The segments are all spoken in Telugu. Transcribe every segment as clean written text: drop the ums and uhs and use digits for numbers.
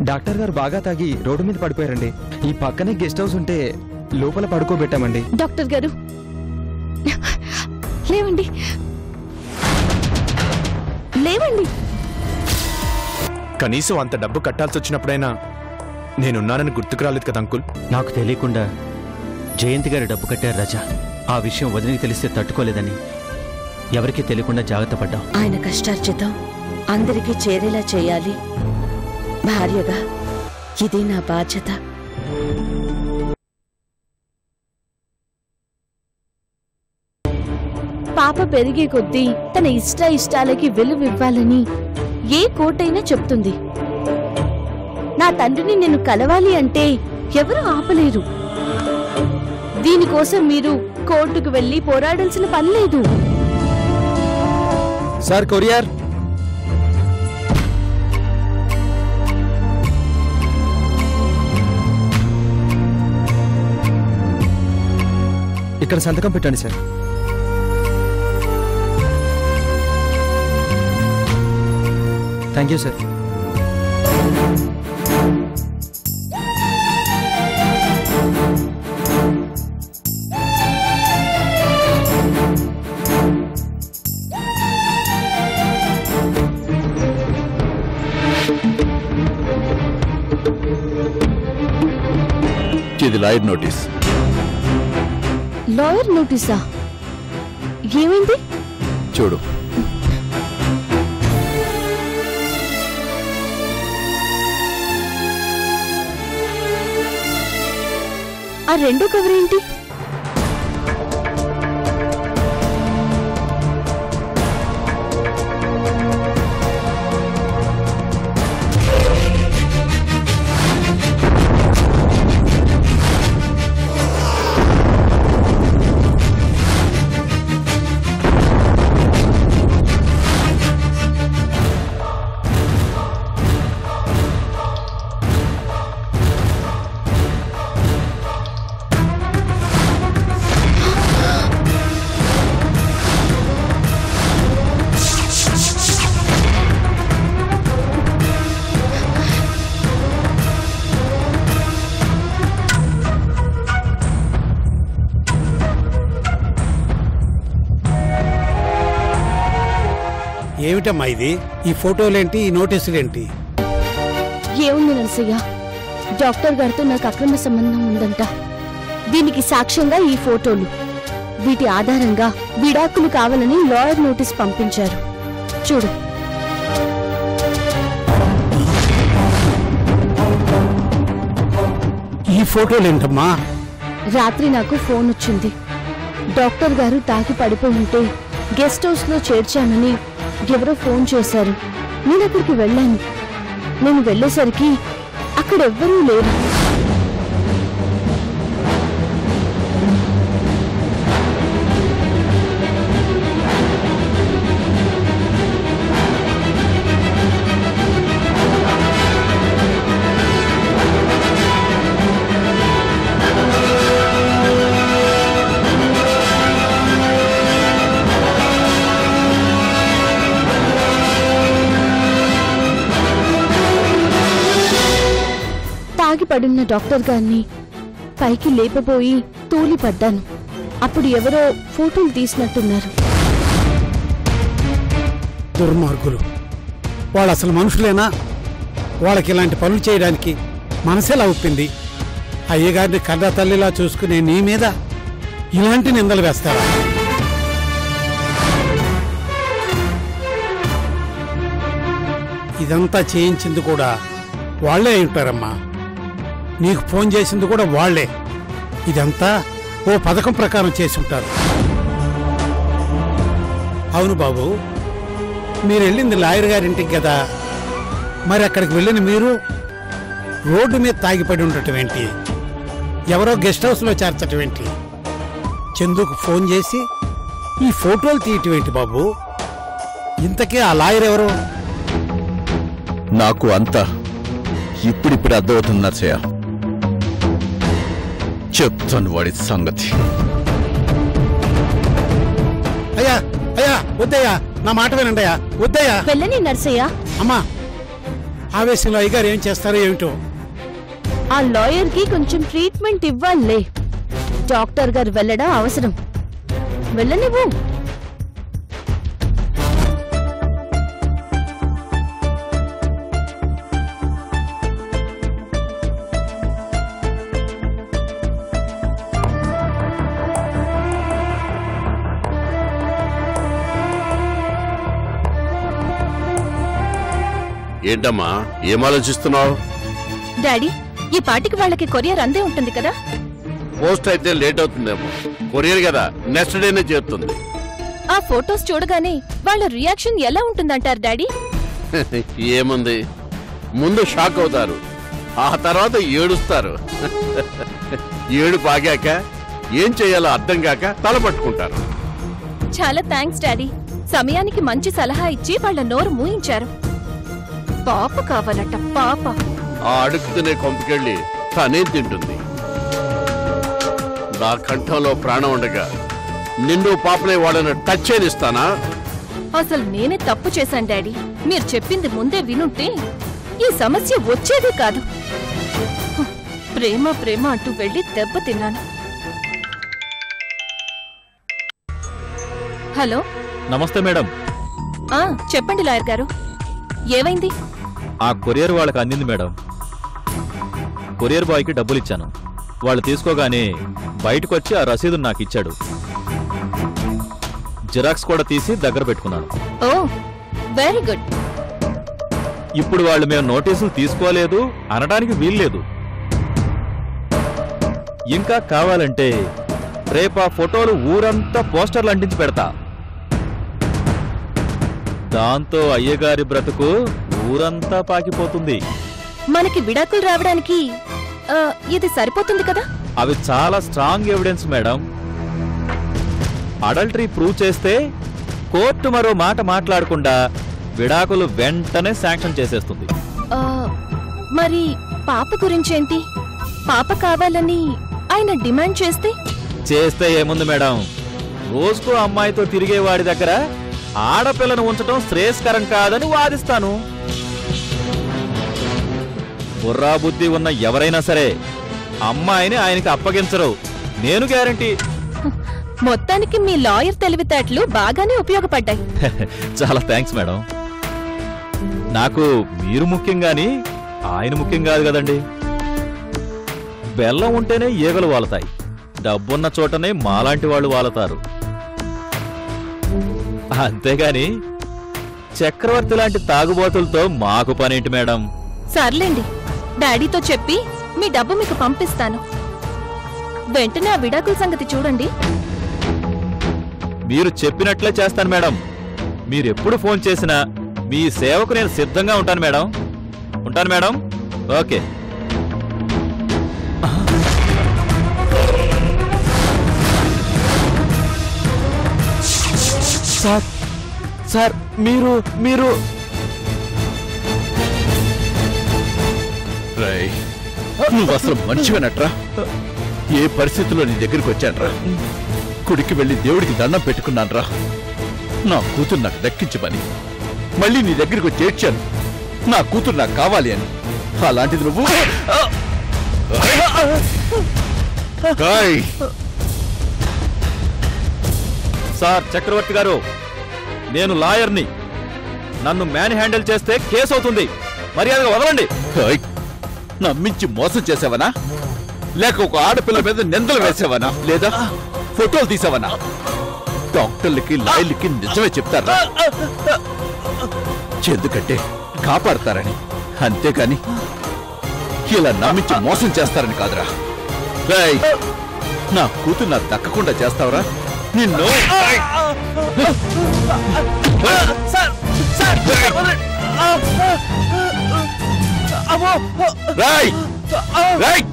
డాక్టర్ గారు బాగా తాగి రోడ్డు మీద పడిపోయారండి. ఈ పక్కనే గెస్ట్ హౌస్ ఉంటే లోపల పడుకోబెట్టామండి. డాక్టర్ గారు లేవండి, లేవండి. కనీసం అంత డబ్బు కట్టాల్సి వచ్చినప్పుడైనా నేనున్నానని గుర్తుకు రాలేదు కదా అంకుల్? నాకు తెలియకుండా జయంతి గారు డబ్బు కట్టారు రాజా. ఆ విషయం వదిలికి తెలిస్తే తట్టుకోలేదని ఎవరికీ తెలియకుండా జాగ్రత్త పడ్డాం. ఆయన కష్టార్జితం అందరికీ చేరేలా చేయాలి. భార్యగా ఇది నా బాధ్యత. పాప పెరిగే కొద్దీ తన ఇష్టాలకి విలువివ్వాలని ఏ కోర్టైనా చెప్తుంది. నా తండ్రిని నేను కలవాలి అంటే ఎవరూ ఆపలేరు. దీనికోసం మీరు కోర్టుకు వెళ్లి పోరాడాల్సిన పని లేదు. Sir courier. ఇక్కడ సంతకం పెట్టండి సార్. Thank you sir. ఇది లాయర్ నోటీస్. లాయర్ నోటీసా? ఏమైంది? చూడు. ఆ రెండో కవర్ ఏంటి? ఏమిటమ్మా ఇది? ఈ ఫోటోలేంటి, ఈ నోటీసులేంటి? ఏముంది నరసయ్య, డాక్టర్ గారితో నాకు అక్రమ సంబంధం ఉందంట. దీనికి సాక్ష్యంగా ఈ ఫోటోలు. వీటి ఆధారంగా విడాకులు కావాలని లాయర్ నోటీస్ పంపించారు. చూడు. ఈ ఫోటోలేంటమ్మా? రాత్రి నాకు ఫోన్ వచ్చింది. డాక్టర్ గారు తాకి పడిపోయి ఉంటే గెస్ట్ హౌస్ లో చేర్చామని ఎవరో ఫోన్ చేశారు. నేను అక్కడికి వెళ్ళాను. నేను వెళ్ళేసరికి అక్కడెవ్వరూ లేరు. పడున్న డాక్టర్ గారిని పైకి లేపబోయి తూలి పడ్డాను. అప్పుడు ఎవరో ఫోటోలు తీసినట్టున్నారు. దుర్మార్గులు. వాళ్ళు అసలు మనుషులేనా? వాళ్ళకి ఇలాంటి పనులు చేయడానికి మనసేలా ఒప్పింది? అయ్యగారిని కన్న తల్లిలా చూసుకునే నీ మీద ఇలాంటి నిందలు వేస్తారా? ఇదంతా చేయించింది కూడా వాళ్లే అయి ఉంటారమ్మా. నీకు ఫోన్ చేసింది కూడా వాళ్లే. ఇదంతా ఓ పథకం ప్రకారం చేసి ఉంటారు. అవును బాబు, మీరు వెళ్ళింది లాయర్ గారింటికి కదా, మరి అక్కడికి వెళ్ళిన మీరు రోడ్డు మీద తాగిపడి ఉండటం ఏంటి? ఎవరో గెస్ట్ హౌస్లో చేర్చటం ఏంటి? చందుకు ఫోన్ చేసి ఈ ఫోటోలు తీయటం ఏంటి బాబు? ఇంతకీ ఆ లాయర్ ఎవరు? నాకు అంతా ఇప్పుడిప్పుడు అర్థమవుతుంది నర్సయ్య. చెప్తాను వాడి సంగతి. అయ్యా అయ్యా వద్దయ్యా, నా మాట వినండి అయ్యా, వద్దయ్యా. వెళ్ళని నర్సయ్య. అమ్మా, ఆవేశంలో అయ్యగారు ఏం చేస్తారో ఏమిటో. ఆ లాయర్ కి కొంచెం ట్రీట్మెంట్ ఇవ్వాలే. డాక్టర్ గారు వెళ్ళడం అవసరం. వెళ్ళనివ్వు. ఏంటమ్మా ఏం ఆలోచిస్తున్నావు? డాడీ, ఈ పాటికి వాళ్ళకి కొరియర్ అందే ఉంటుంది కదా? పోస్ట్ అయితే లేట్ అవుతుందేమో. కొరియర్ కదా, నెక్స్ట్ డేనే చేరుతుంది. ఆ ఫోటోస్ చూడగానే వాళ్ళ రియాక్షన్ ఎలా ఉంటుందంటారు డాడీ? ఏముంది, ముందు షాక్ అవుతారు, ఆ తర్వాత ఏడుస్తారు. ఏడు పాగాక ఏం చేయాలో అర్థం కాక తల పట్టుకుంటారు. చాలా థ్యాంక్స్ డాడీ. సమయానికి మంచి సలహా ఇచ్చి వాళ్ళ నోరు మూయించారు. పాప కావాలట, పాప. ఆ అడుగుతునే కొంపకెళ్ళి తనేం తింటుంది? నా కంఠంలో ప్రాణం ఉండగా నిన్ను పాపనే వాళ్ళని టచ్ చేయనిస్తానా? అసలు నేనే తప్పు చేశాను డాడీ. మీరు చెప్పింది ముందే వినుంటే ఈ సమస్య వచ్చేదే కాదు. ప్రేమ ప్రేమ అంటూ వెళ్ళి దెబ్బ తిన్నాను. హలో. నమస్తే మేడం. చెప్పండి లాయర్ గారు, ఏమైంది? ఆ కొరియర్ వాళ్ళకి అందింది మేడం. కొరియర్ బాయ్కి డబ్బులు ఇచ్చాను. వాళ్ళు తీసుకోగానే బయటకు వచ్చి ఆ రసీదు నాకు ఇచ్చాడు. జిరాక్స్ కూడా తీసి దగ్గర పెట్టుకున్నాను. ఓ, వెరీ గుడ్. ఇప్పుడు వాళ్ళు మేము నోటీసులు తీసుకోలేదు అనడానికి వీల్లేదు. ఇంకా కావాలంటే రేపు ఆ ఫోటోలు ఊరంతా పోస్టర్లు అంటించి పెడతా. దాంతో అయ్యగారి బ్రతుకు ఊరంతా పాకిపోతుంది. మనకి విడాకులు రావడానికి ఇది సరిపోతుంది కదా? అవి చాలా strong evidence madam. Adultery prove చేస్తే కోర్టు మరో మాట మాట్లాడకుండా విడాకులు వెంటనే శాంక్షన్ చేసేస్తుంది. మరి పాప గురించేంటి? పాప కావాలని ఆయన డిమాండ్ చేస్తే ఏముంది మేడం, రోజుకో అమ్మాయితో తిరిగేవాడి దగ్గర ఆడపిల్లను ఉంచడం శ్రేయస్కరం కాదని వాదిస్తాను. బుర్రా బుద్ధి ఉన్న ఎవరైనా సరే అమ్మాయిని ఆయనకి అప్పగించరు, నేను గ్యారంటీ. మొత్తానికి మీ లాయర్ తెలివితేటలు బాగానే ఉపయోగపడ్డాయి. చాలా థ్యాంక్స్ మేడం. నాకు మీరు ముఖ్యం గాని ఆయన ముఖ్యం కాదు కదండి. బెల్లం ఉంటేనే ఈగలు వాలతాయి, డబ్బున్న చోటనే మాలాంటి వాళ్ళు వాలతారు. అంతేగాని చక్రవర్తి లాంటి తాగుబోతులతో మాకు పనేంటి మేడం? సర్లేండి, డాడీతో చెప్పి మీ డబ్బు మీకు పంపిస్తాను. వెంటనే ఆ విడాకుల సంగతి చూడండి. మీరు చెప్పినట్లే చేస్తాను మేడం. మీరెప్పుడు ఫోన్ చేసినా మీ సేవకు నేను సిద్ధంగా ఉంటాను మేడం. ఉంటాను మేడం. ఓకే. సార్ సార్ మీరు మీరు నువ్వు అసలు మనిషివేనట్రా? ఏ పరిస్థితుల్లో నీ దగ్గరికి వచ్చానరా? గుడికి వెళ్ళి దేవుడికి దండం పెట్టుకున్నానరా, నా కూతురు నాకు దక్కించమని. మళ్ళీ నీ దగ్గరికి వచ్చి ఏడ్చాను, నా కూతురు నాకు కావాలి అని. అలాంటిది నువ్వు సార్ చక్రవర్తి గారు, నేను లాయర్ని. నన్ను మ్యాన్ హ్యాండిల్ చేస్తే కేసు అవుతుంది. మర్యాదగా వదలండి. నమ్మించి మోసం చేసావనా? లేక ఒక ఆడపిల్ల మీద నిందలు వేసావనా? లేదా ఫోటోలు తీసావనా? డాక్టర్లకి లాయర్లకి నిజమే చెప్తారా? ఎందుకంటే కాపాడతారని, అంతేకాని ఇలా నమ్మించి మోసం చేస్తారని కాదురా. నా కూతురు నాకు దక్కకుండా చేస్తావరా? నిన్ను రాయ్ రాయ్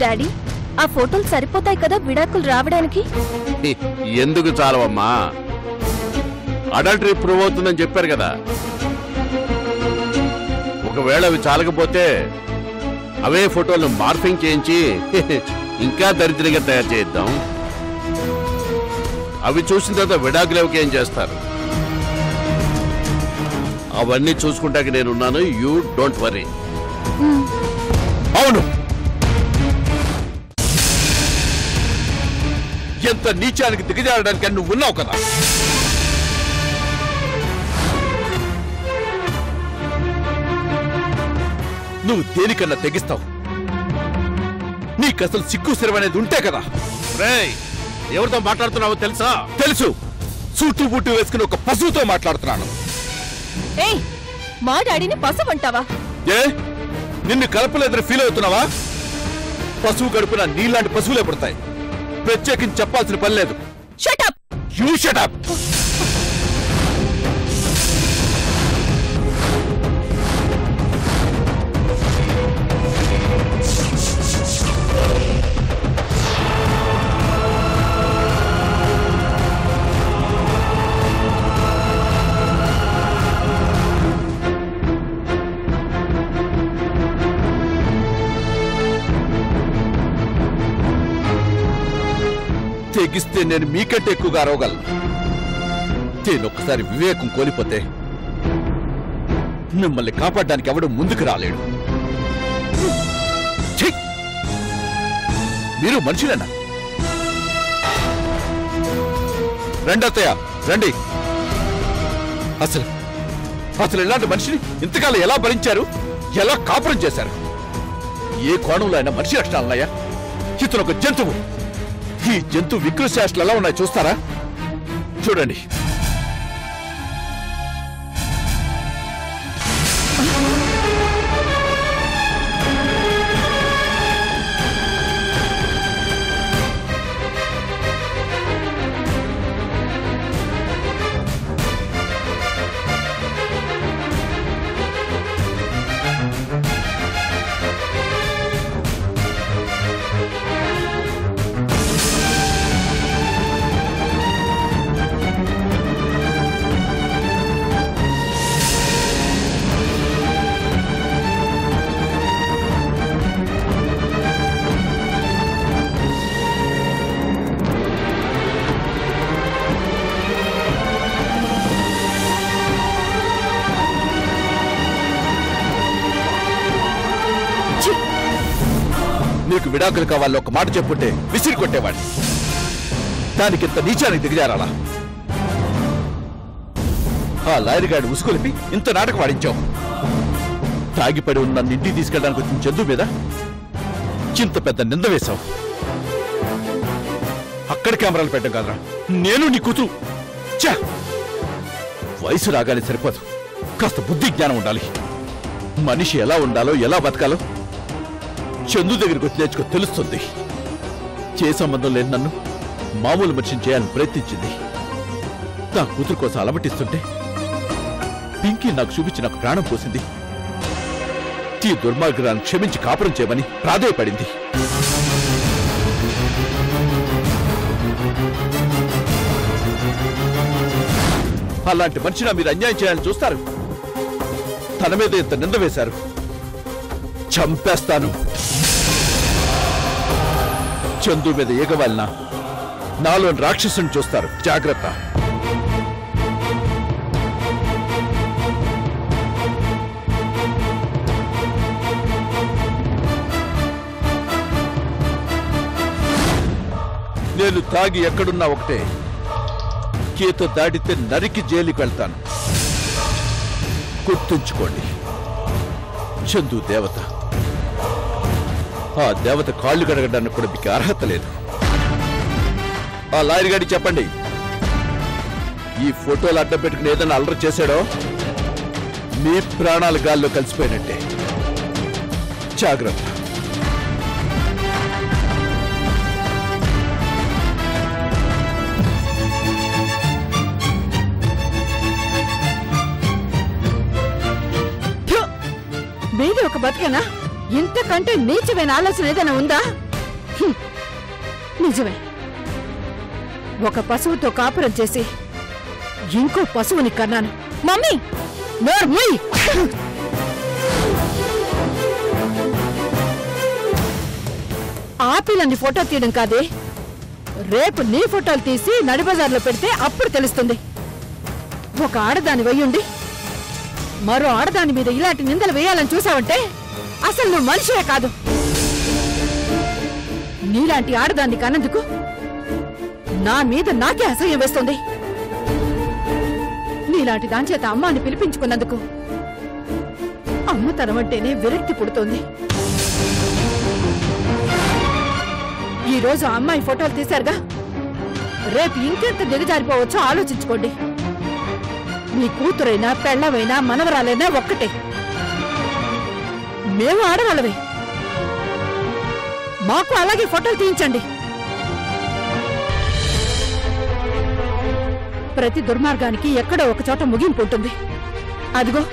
డాడీ, ఆ ఫోటోలు సరిపోతాయి కదా విడాకులు రావడానికి? ఎందుకు చాలవమ్మా? అడల్టరీ ప్రూవ్ అవుతుందని చెప్పారు కదా. ఒకవేళ అవి చాలకపోతే అవే ఫోటోలు మార్ఫింగ్ చేయించి ఇంకా దరిద్రంగా తయారు చేద్దాం. అవి చూసిన తర్వాత విడాకులకి ఏం చేస్తారు? అవన్నీ చూసుకుంటాక నేనున్నాను. You don't worry. అవును, ఎంత నీచానికి దిగజారడానికి నువ్వు ఉన్నావు కదా. నువ్వు దేనికన్నా తెగిస్తావు. నీకసలు సిగ్గు సిరవనేది ఉంటే కదా. రేయ్, ఎవరితో మాట్లాడుతున్నావో తెలుసా? తెలుసు. సూటు బూటు వేసుకుని ఒక పశువుతో మాట్లాడుతున్నాను. ఏయ్, మా డాడీని పశువు అంటావా? ఏ, నిన్ను కలపలేదని ఫీల్ అవుతున్నావా? పశువు గడుపున నీలాంటి పశువులే పుడతాయి. ప్రత్యేకించి చెప్పాల్సిన పని లేదు. Shut up. You shut up. తెగిస్తే నేను మీకంటే ఎక్కువగా అరవగలను. నేనొక్కసారి వివేకం కోల్పోతే మిమ్మల్ని కాపాడడానికి ఎవడు ముందుకు రాలేడు. ఛీ! మీరు మనుషులేనా? రండి అత్తయ్య, రండి. అసలు ఇలాంటి మనిషిని ఇంతకాలం ఎలా భరించారు? ఎలా కాపురం చేశారు? ఏ కోణంలో అయినా మనిషి లక్షణాలున్నాయా? ఇతను ఒక జంతువు. ఈ జంతు వికృశాస్త్రాలు ఎలా ఉన్నాయి చూస్తారా? చూడండి. నీకు విడాకులు కావాలో ఒక మాట చెప్పుంటే విసిరి కొట్టేవాడిని. దానికి ఇంత నీచానికి దిగజారాలా? ఆ లాయర్ గాడి ఉసుకొలిపి ఇంత నాటకం ఆడించావు. తాగిపడి ఉన్న ఇంటికి తీసుకెళ్ళడానికి వచ్చిన చందు మీద చింత పెద్ద నింద వేశావు. అక్కడ కెమెరాలు పెట్టడం కాదురా, నేను నీ కూతురు. ఛా! వయసు రాగానే సరిపోదు, కాస్త బుద్ధి జ్ఞానం ఉండాలి. మనిషి ఎలా ఉండాలో ఎలా బతకాలో చందు దగ్గరికి వచ్చి నేర్చుకో, తెలుస్తుంది. చే సంబంధం లేని నన్ను మామూలు మనిషిని చేయాలని ప్రయత్నించింది. నా కూతురు కోసం అలమటిస్తుంటే పింకీ నాకు చూపించి నాకు ప్రాణం పోసింది. ఈ దుర్మార్గాన్ని క్షమించి కాపురం చేయమని ప్రాధేయపడింది. అలాంటి మనిషిని మీరు అన్యాయం చేయాలని చూస్తారు. తన మీద ఇంత నింద వేశారు. చంపేస్తాను. చందు మీద ఏగవాలినా నాలోని రాక్షసుని చూస్తారు. జాగ్రత్త. నేను తాగి ఎక్కడున్నా ఒకటే, గీత దాటితే నరికి జైలుకి వెళ్తాను. గుర్తుంచుకోండి, చందు దేవత. ఆ దేవత కాళ్ళు కడగడానికి కూడా మీకు అర్హత లేదు. ఆ లాయర్ గారికి చెప్పండి, ఈ ఫోటోలు అడ్డం పెట్టుకుని ఏదైనా అల్లరి చేశాడో మీ ప్రాణాలు గాల్లో కలిసిపోయినట్టే. జాగ్రత్త. మీది ఒక బతికేనా? ఇంతకంటే నీచమైన ఆలోచన ఏదైనా ఉందా? నిజమే, ఒక పశువుతో కాపురం చేసి ఇంకో పశువుని కన్నాను. మమ్మీ, నోరు మూయి. ఆ పిల్లని ఫోటో తీయడం కాదే, రేపు నీ ఫోటోలు తీసి నడిబజార్లో పెడితే అప్పుడు తెలుస్తుంది. ఒక ఆడదాని వయ్యుండి మరో ఆడదాని మీద ఇలాంటి నిందలు వేయాలని చూసావంటే అసలు నువ్వు మనిషివే కాదు. నీలాంటి ఆడదాన్ని కన్నందుకు నా మీద నాకే అసహ్యం వేస్తుంది. నీలాంటి దాని చేత అమ్మాని పిలిపించుకున్నందుకు అమ్మతనం అంటేనే విరక్తి పుడుతోంది. ఈ రోజు ఆ అమ్మాయి ఫోటోలు తీశారుగా, రేపు ఇంకెంత దిగజారిపోవచ్చో ఆలోచించుకోండి. మీ కూతురైనా పెళ్ళవైనా మనవరాలైనా ఒక్కటే. మేము ఆడవాళ్ళవే, మాకు అలాగే ఫోటోలు తీయించండి. ప్రతి దుర్మార్గానికి ఎక్కడో ఒక చోట ముగింపు ఉంటుంది. అదిగో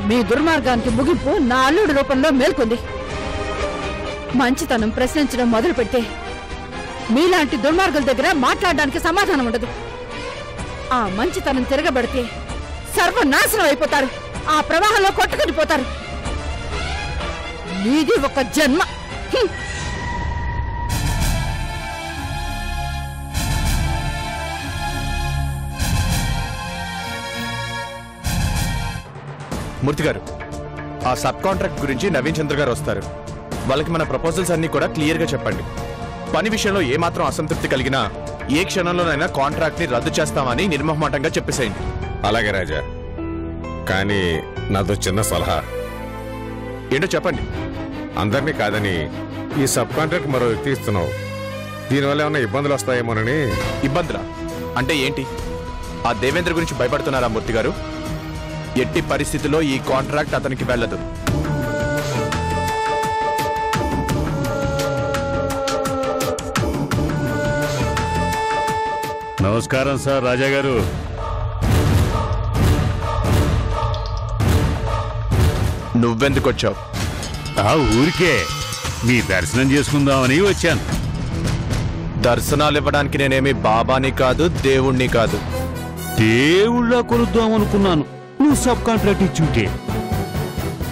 మీ దుర్మార్గానికి ముగింపు నా అల్లుడి రూపంలో మేల్కొంది. మంచితనం ప్రశ్నించడం మొదలు పెడితే మీలాంటి దుర్మార్గుల దగ్గర మాట్లాడడానికి సమాధానం ఉండదు. ఆ మంచితనం తిరగబడితే సర్వనాశనం అయిపోతారు, ఆ ప్రవాహంలో కొట్టుకుని పోతారు. నీది ఒక జన్మ. మూర్తి గారు, ఆ సబ్ కాంట్రాక్ట్ గురించి నవీన్ చంద్ర గారు వస్తారు. వాళ్ళకి మన ప్రపోజల్స్ అన్ని కూడా క్లియర్ గా చెప్పండి. పని విషయంలో ఏమాత్రం అసంతృప్తి కలిగినా ఏ క్షణంలోనైనా కాంట్రాక్ట్ ని రద్దు చేస్తామని నిర్మోహమాటంగా చెప్పేసేయండి. అలాగే రాజా, కానీ నాదో చిన్న సలహా. ఏంటో చెప్పండి. అందరినీ కాదని ఈ సబ్ కాంట్రాక్ట్ మరో వ్యక్తి ఇస్తున్నావు. దీనివల్ల ఏమైనా ఇబ్బందులు వస్తాయేమోనని. ఇబ్బందులా అంటే ఏంటి? ఆ దేవేంద్ర గురించి భయపడుతున్నారా మూర్తి గారు? ఎట్టి పరిస్థితిలో ఈ కాంట్రాక్ట్ అతనికి వెళ్ళదు. నమస్కారం సార్ రాజా గారు. నువ్వెందుకు వచ్చావు? ఆ ఊరికే మీ దర్శనం చేసుకుందామని వచ్చాను. దర్శనాలు ఇవ్వడానికి నేనేమి బాబాని కాదు, దేవుణ్ణి కాదు. దేవుళ్ళ కొలుద్దామనుకున్నాను నువ్వు సబ్ కాంట్రాక్ట్ ఇచ్చుంటే,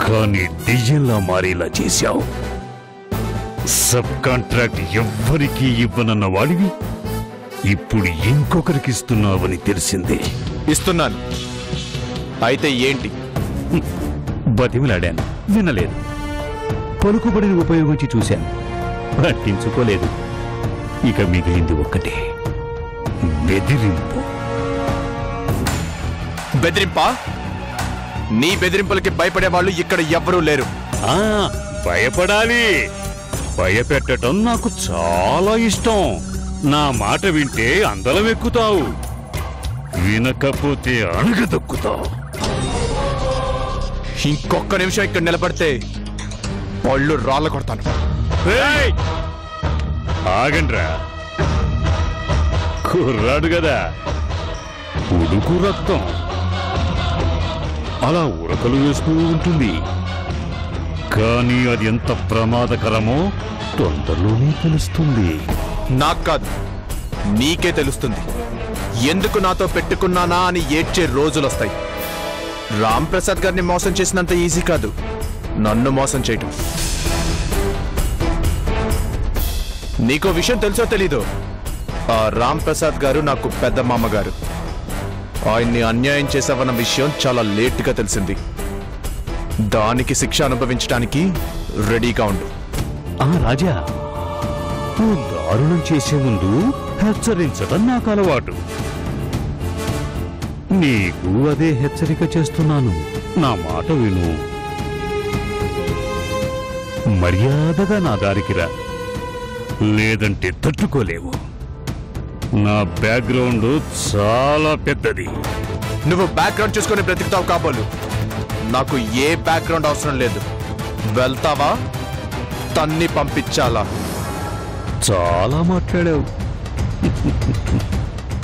కానీ డిజైన్లా మారేలా చేశావు. సబ్ కాంట్రాక్ట్ ఎవ్వరికీ ఇవ్వనన్న వాడివి ఇప్పుడు ఇంకొకరికి ఇస్తున్నావని తెలిసింది. ఇస్తున్నాను. అయితే ఏంటి? బతిమిలాడాను, వినలేదు. పలుకుబడిని ఉపయోగించి చూశాను, పట్టించుకోలేదు. ఇక మిగిలింది ఒక్కటే, బెదిరింపు. బెదిరింపా? నీ బెదిరింపులకి భయపడే వాళ్ళు ఇక్కడ ఎవ్వరూ లేరు. భయపడాలి. భయపెట్టడం నాకు చాలా ఇష్టం. నా మాట వింటే అందలం ఎక్కుతావు, వినకపోతే అణగదొక్కుతావు. ఇంకొక్క నిమిషం ఇక్కడ నిలబడితే పళ్ళు రాళ్ళ కొడతాను. ఆగండ్రా, కుర్రాడు కదా, ఉడుకు రక్తం అలా ఉరకలు వేస్తూ ఉంటుంది. కానీ అది ఎంత ప్రమాదకరమో తొందరలోనే తెలుస్తుంది. నాకు కాదు, నీకే తెలుస్తుంది. ఎందుకు నాతో పెట్టుకున్నానా అని ఏడ్చే రోజులొస్తాయి. రామ్ ప్రసాద్ గారిని మోసం చేసినంత ఈజీ కాదు నన్ను మోసం చేయటం. నీకో విషయం తెలుసో తెలీదో, ఆ రామ్ ప్రసాద్ గారు నాకు పెద్ద మామగారు. ఆయన్ని అన్యాయం చేసావన్న విషయం చాలా లేట్గా తెలిసింది. దానికి శిక్ష అనుభవించడానికి రెడీగా ఉండు. రాజా, నువ్వు దారుణం చేసే ముందు హెచ్చరించడం నాకు అలవాటు. నీకు అదే హెచ్చరిక చేస్తున్నాను. నా మాట విను. మర్యాదగా నా దారికి రా, లేదంటే తట్టుకోలేవు. నా బ్యాక్గ్రౌండ్ చాలా పెద్దది. నువ్వు బ్యాక్గ్రౌండ్ చూసుకొని బ్రతుకుతావు కాబోలు. నాకు ఏ బ్యాక్గ్రౌండ్ అవసరం లేదు. వెళ్తావా, తన్ని పంపించాలా? చాలా మాట్లాడావు.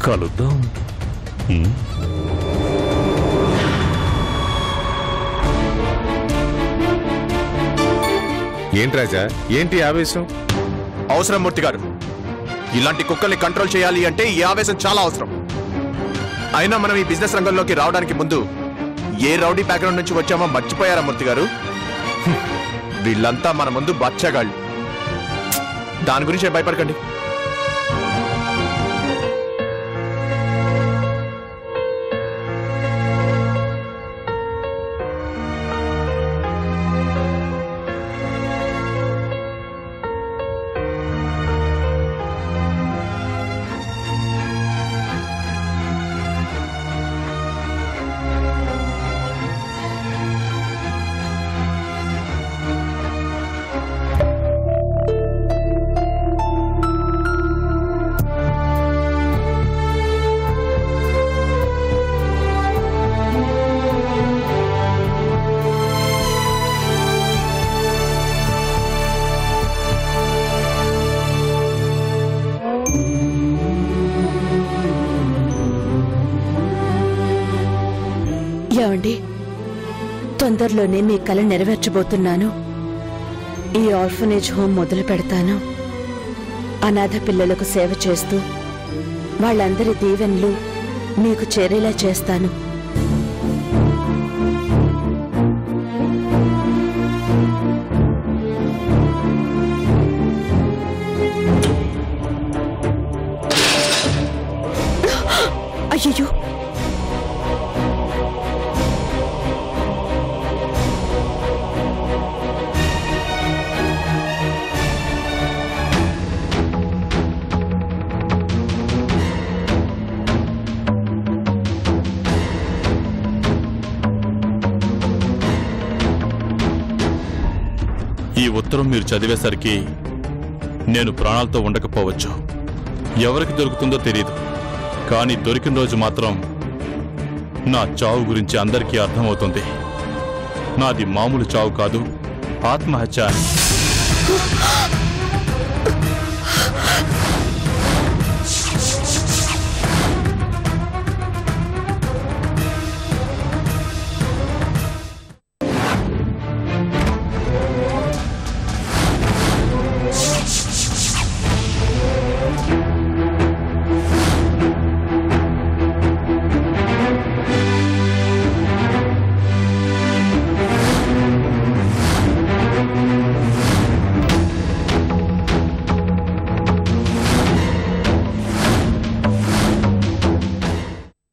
కలుద్దాం. ఏంటి రాజా, ఏంటి ఆవేశం? అవసరం మూర్తి గారు. ఇలాంటి కుక్కల్ని కంట్రోల్ చేయాలి అంటే ఈ ఆవేశం చాలా అవసరం. అయినా మనం ఈ బిజినెస్ రంగంలోకి రావడానికి ముందు ఏ రౌడీ బ్యాక్గ్రౌండ్ నుంచి వచ్చామో మర్చిపోయారా మూర్తి గారు? వీళ్ళంతా మన ముందు బచ్చగాళ్ళు. దాని గురించి భయపడకండి. ఏమండి, తొందరలోనే మీ కల నెరవేర్చబోతున్నాను. ఈ ఆర్ఫనేజ్ హోమ్ మొదలు పెడతాను. అనాథ పిల్లలకు సేవ చేస్తూ వాళ్ళందరి దీవెనలు మీకు చేరేలా చేస్తాను. అయ్యో, ఈ ఉత్తరం మీరు చదివేసరికి నేను ప్రాణాలతో ఉండకపోవచ్చు. ఎవరికి దొరుకుతుందో తెలియదు, కానీ దొరికిన రోజు మాత్రం నా చావు గురించి అందరికీ అర్థమవుతుంది. నాది మామూలు చావు కాదు, ఆత్మహత్య.